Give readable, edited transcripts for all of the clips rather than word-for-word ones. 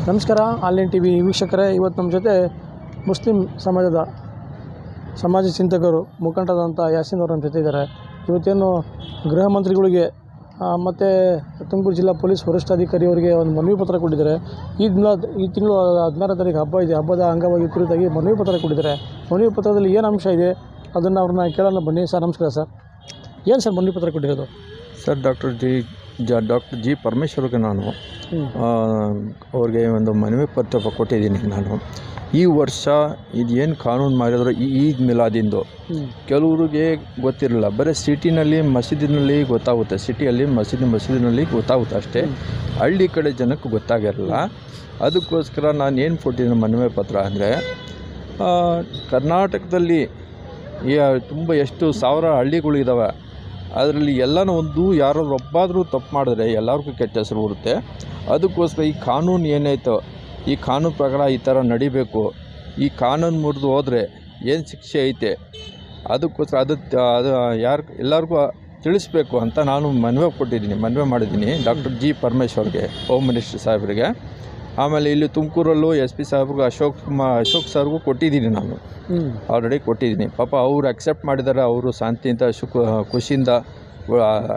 ನಮಸ್ಕಾರ online TV ವೀಕ್ಷಕರೇ, ಇವತ್ತು ನಮ್ಮ ಜೊತೆ ಮುಸ್ಲಿಂ ಸಮಾಜ ಚಿಂತಕರು ಮುಖಂಡರಾದಂಥ ಯಾಸೀನ್ ಅವರು ನಮ್ಮ ಜೊತೆ ಇದ್ದಾರೆ. ಇವತ್ತೇನು ಗೃಹ ಮಂತ್ರಿಗಳಿಗೆ ಮತ್ತು ತುಮಕೂರು ಜಿಲ್ಲಾ ಪೊಲೀಸ್ ವರಿಷ್ಠಾಧಿಕಾರಿ ಅವರಿಗೆ ಒಂದು ಮನವಿ ಪತ್ರ ಕೊಟ್ಟಿದ್ದಾರೆ. ಈ ತಿಂಗಳು 16ನೇ ತಾರೀಕು ಹಬ್ಬ ಇದೆ. ಹಬ್ಬದ ಅಂಗವಾಗಿ ಕುರಿತಾಗಿ ಮನವಿ ಪತ್ರ ಕೊಟ್ಟಿದ್ದಾರೆ. ಮನವಿ ಪತ್ರದಲ್ಲಿ ಏನು ಅಂಶ ಇದೆ ಅದನ್ನು ಅವ್ರನ್ನ ಕೇಳೋಣ ಬನ್ನಿ. ಸರ್ ನಮಸ್ಕಾರ. ಸರ್ ಏನು ಸರ್ ಮನವಿ ಪತ್ರ ಕೊಟ್ಟಿರೋದು? ಸರ್ ಡಾಕ್ಟರ್ ಜಿ ಪರಮೇಶ್ವರ್ಗೆ ನಾನು ಅವ್ರಿಗೆ ಒಂದು ಮನವಿ ಪತ್ರ ಕೊಟ್ಟಿದ್ದೀನಿ. ನಾನು ಈ ವರ್ಷ ಇದೇನು ಕಾನೂನು ಮಾಡಿದ್ರು ಈ ಈದ್ ಮಿಲಾದಿಂದು ಕೆಲವರಿಗೆ ಗೊತ್ತಿರಲಿಲ್ಲ. ಬರೀ ಸಿಟಿನಲ್ಲಿ ಮಸೀದಿನಲ್ಲಿ ಗೊತ್ತಾಗುತ್ತೆ, ಸಿಟಿಯಲ್ಲಿ ಮಸೀದಿನಲ್ಲಿ ಗೊತ್ತಾಗುತ್ತೆ ಅಷ್ಟೇ. ಹಳ್ಳಿ ಕಡೆ ಜನಕ್ಕೆ ಗೊತ್ತಾಗಿರಲ್ಲ. ಅದಕ್ಕೋಸ್ಕರ ನಾನು ಏನು ಕೊಟ್ಟಿದ್ದೀನಿ ಮನವಿ ಪತ್ರ ಅಂದರೆ, ಕರ್ನಾಟಕದಲ್ಲಿ ತುಂಬ ಎಷ್ಟು ಸಾವಿರ ಹಳ್ಳಿಗಳಿದ್ದಾವೆ. ಅದರಲ್ಲಿ ಎಲ್ಲನೂ ಯಾರೋ ಒಬ್ಬಾದರೂ ತಪ್ಪು ಮಾಡಿದ್ರೆ ಎಲ್ಲರಿಗೂ ಕೆಟ್ಟ ಹೆಸರು ಬರುತ್ತೆ. ಅದಕ್ಕೋಸ್ಕರ ಈ ಕಾನೂನು ಏನಾಯ್ತೋ ಈ ಕಾನೂನು ಪ್ರಕಾರ ಈ ಥರ ನಡಿಬೇಕು. ಈ ಕಾನೂನು ಮುರಿದು ಹೋದರೆ ಏನು ಶಿಕ್ಷೆ ಐತೆ ಅದಕ್ಕೋಸ್ಕರ ಅದು ಎಲ್ಲರಿಗೂ ತಿಳಿಸ್ಬೇಕು ಅಂತ ನಾನು ಮನವಿ ಮಾಡಿದ್ದೀನಿ ಡಾಕ್ಟರ್ ಜಿ ಪರಮೇಶ್ವರ್ಗೆ, ಹೋಮ್ ಮಿನಿಸ್ಟರ್ ಸಾಹೇಬ್ರಿಗೆ. ಆಮೇಲೆ ಇಲ್ಲಿ ತುಮಕೂರಲ್ಲೂ SP ಸಾಹೇಬ್ರಿಗೆ ಅಶೋಕ್ ಸರ್ಗೂ ಕೊಟ್ಟಿದ್ದೀನಿ. ನಾನು ಆಲ್ರೆಡಿ ಕೊಟ್ಟಿದ್ದೀನಿ. ಪಾಪ ಅವರು ಅಕ್ಸೆಪ್ಟ್ ಮಾಡಿದ್ದಾರೆ. ಅವರು ಶಾಂತಿಯಿಂದ ಖುಷಿಯಿಂದ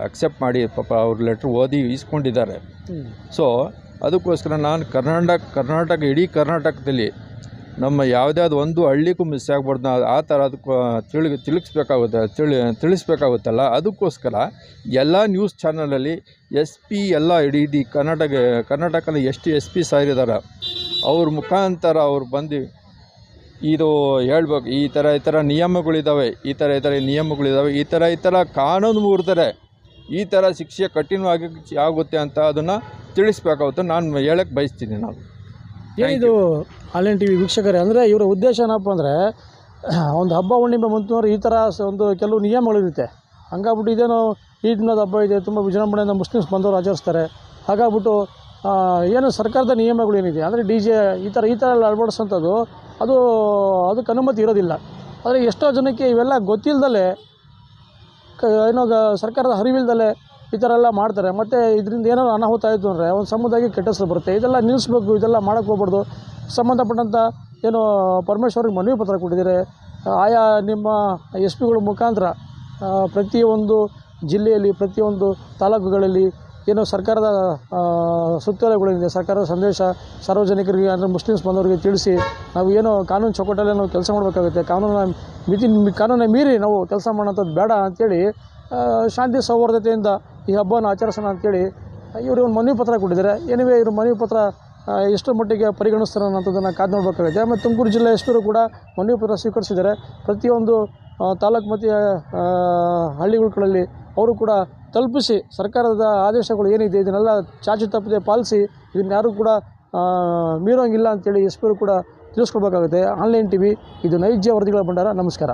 ಅಕ್ಸೆಪ್ಟ್ ಮಾಡಿ ಪಾಪ ಅವ್ರ ಲೆಟ್ರ್ ಓದಿ ಇಸ್ಕೊಂಡಿದ್ದಾರೆ. ಸೊ ಅದಕ್ಕೋಸ್ಕರ ನಾನು ಕರ್ನಾಟಕ ಇಡೀ ಕರ್ನಾಟಕದಲ್ಲಿ ನಮ್ಮ ಯಾವುದ್ಯಾವುದು ಒಂದು ಹಳ್ಳಿಗೂ ಮಿಸ್ ಆಗಬಾರ್ದು. ಆ ಥರ ಅದಕ್ಕೆ ತಿಳಿಸ್ಬೇಕಾಗುತ್ತಲ್ಲ. ಅದಕ್ಕೋಸ್ಕರ ಎಲ್ಲ ನ್ಯೂಸ್ ಚಾನಲಲ್ಲಿ SP ಎಲ್ಲ ಇಡೀ ಕರ್ನಾಟಕದ ಎಷ್ಟು SP ಸಾರಿದ್ದಾರೆ ಅವ್ರ ಮುಖಾಂತರ ಅವ್ರು ಬಂದು ಇದು ಹೇಳ್ಬೇಕು. ಈ ಥರ ನಿಯಮಗಳಿದ್ದಾವೆ, ಈ ಥರ ಕಾನೂನು ಮುರಿದರೆ ಈ ಥರ ಶಿಕ್ಷೆ ಕಠಿಣವಾಗಿ ಆಗುತ್ತೆ ಅಂತ ಅದನ್ನು ತಿಳಿಸ್ಬೇಕಾಗುತ್ತೆ. ನಾನು ಹೇಳಕ್ಕೆ ಬಯಸ್ತೀನಿ. ನಾನು ಏನಿದು ಆನ್ಲೈನ್ ಟಿವಿ ವೀಕ್ಷಕರೇ, ಅಂದರೆ ಇವರ ಉದ್ದೇಶ ಏನಪ್ಪ ಅಂದರೆ, ಒಂದು ಹಬ್ಬ ಹುಣ್ಣಿಮೆ ಬಂತಂದ್ರೆ ಈ ಥರ ಒಂದು ಕೆಲವು ನಿಯಮಗಳಿರುತ್ತೆ. ಹಂಗಾಗ್ಬಿಟ್ಟು ಇದೇನೋ ಈದ್ನ ಹಬ್ಬ ಇದೆ, ತುಂಬ ವಿಜೃಂಭಣೆಯಿಂದ ಮುಸ್ಲಿಮ್ಸ್ ಬಂದವರು ಆಚರಿಸ್ತಾರೆ. ಹಾಗಾಗ್ಬಿಟ್ಟು ಏನು ಸರ್ಕಾರದ ನಿಯಮಗಳು ಏನಿದೆ ಅಂದರೆ DJ ಈ ಥರ ಎಲ್ಲ ಅಳವಡಿಸೋಂಥದ್ದು ಅದಕ್ಕೆ ಅನುಮತಿ ಇರೋದಿಲ್ಲ. ಆದರೆ ಎಷ್ಟೋ ಜನಕ್ಕೆ ಇವೆಲ್ಲ ಗೊತ್ತಿಲ್ಲದಲೇ ಸರ್ಕಾರದ ಅರಿವಿಲ್ದಲೇ ಈ ಥರ ಎಲ್ಲ ಮಾಡ್ತಾರೆ. ಮತ್ತು ಇದರಿಂದ ಏನಾದ್ರು ಅನಾಹುತ ಆಯಿತು ಅಂದರೆ ಒಂದು ಸಮುದಾಯಕ್ಕೆ ಕೆಟ್ಟ ಹೆಸರು ಬರುತ್ತೆ. ಇದೆಲ್ಲ ನಿಲ್ಲಿಸ್ಬೇಕು, ಇದೆಲ್ಲ ಮಾಡೋಕ್ಕೆ ಹೋಗ್ಬಾರ್ದು. ಸಂಬಂಧಪಟ್ಟಂಥ ಪರಮೇಶ್ವರಿಗೆ ಮನವಿ ಪತ್ರ ಕೊಟ್ಟಿದ್ದಾರೆ. ಆಯಾ ನಿಮ್ಮ SP ಗಳ ಮುಖಾಂತರ ಪ್ರತಿಯೊಂದು ಜಿಲ್ಲೆಯಲ್ಲಿ, ಪ್ರತಿಯೊಂದು ತಾಲೂಕುಗಳಲ್ಲಿ ಸರ್ಕಾರದ ಸುತ್ತೋಲೆಗಳಿದೆ, ಸರ್ಕಾರದ ಸಂದೇಶ ಸಾರ್ವಜನಿಕರಿಗೆ ಅಂದರೆ ಮುಸ್ಲಿಮ್ಸ್ ಬಂದವರಿಗೆ ತಿಳಿಸಿ ನಾವು ಕಾನೂನು ಚೌಕಟ್ಟಲ್ಲಿ ನಾವು ಕೆಲಸ ಮಾಡಬೇಕಾಗುತ್ತೆ. ಕಾನೂನ ಮೀರಿ ನಾವು ಕೆಲಸ ಮಾಡೋಂಥದ್ದು ಬೇಡ ಅಂಥೇಳಿ ಶಾಂತಿ ಸೌಹಾರ್ದತೆಯಿಂದ ಈ ಹಬ್ಬವನ್ನು ಆಚರಿಸೋಣ ಅಂಥೇಳಿ ಇವರು ಒಂದು ಮನವಿ ಪತ್ರ ಕೊಟ್ಟಿದ್ದಾರೆ. ಇವ್ರ ಮನವಿ ಪತ್ರ ಎಷ್ಟರ ಮಟ್ಟಿಗೆ ಪರಿಗಣಿಸ್ತಾರೆ ಅನ್ನೋಂಥದ್ದನ್ನು ಕಾದು ನೋಡಬೇಕಾಗುತ್ತೆ. ಆಮೇಲೆ ತುಮಕೂರು ಜಿಲ್ಲೆ SP ಕೂಡ ಮನವಿ ಪತ್ರ ಸ್ವೀಕರಿಸಿದ್ದಾರೆ. ಪ್ರತಿಯೊಂದು ತಾಲೂಕು ಮತ್ತು ಹಳ್ಳಿಗಳಲ್ಲಿ ಅವರು ಕೂಡ ತಲುಪಿಸಿ ಸರ್ಕಾರದ ಆದೇಶಗಳು ಏನಿದೆ ಇದನ್ನೆಲ್ಲ ಚಾಚು ತಪ್ಪದೆ ಪಾಲಿಸಿ ಇದನ್ನು ಯಾರೂ ಕೂಡ ಮೀರೋಂಗಿಲ್ಲ ಅಂತೇಳಿ SP ಕೂಡ ತಿಳಿಸ್ಕೊಡ್ಬೇಕಾಗುತ್ತೆ. ಆನ್ಲೈನ್ ಟಿವಿ ಇದು ನೈಜ ವರದಿಗಳ ಭಂಡಾರ. ನಮಸ್ಕಾರ.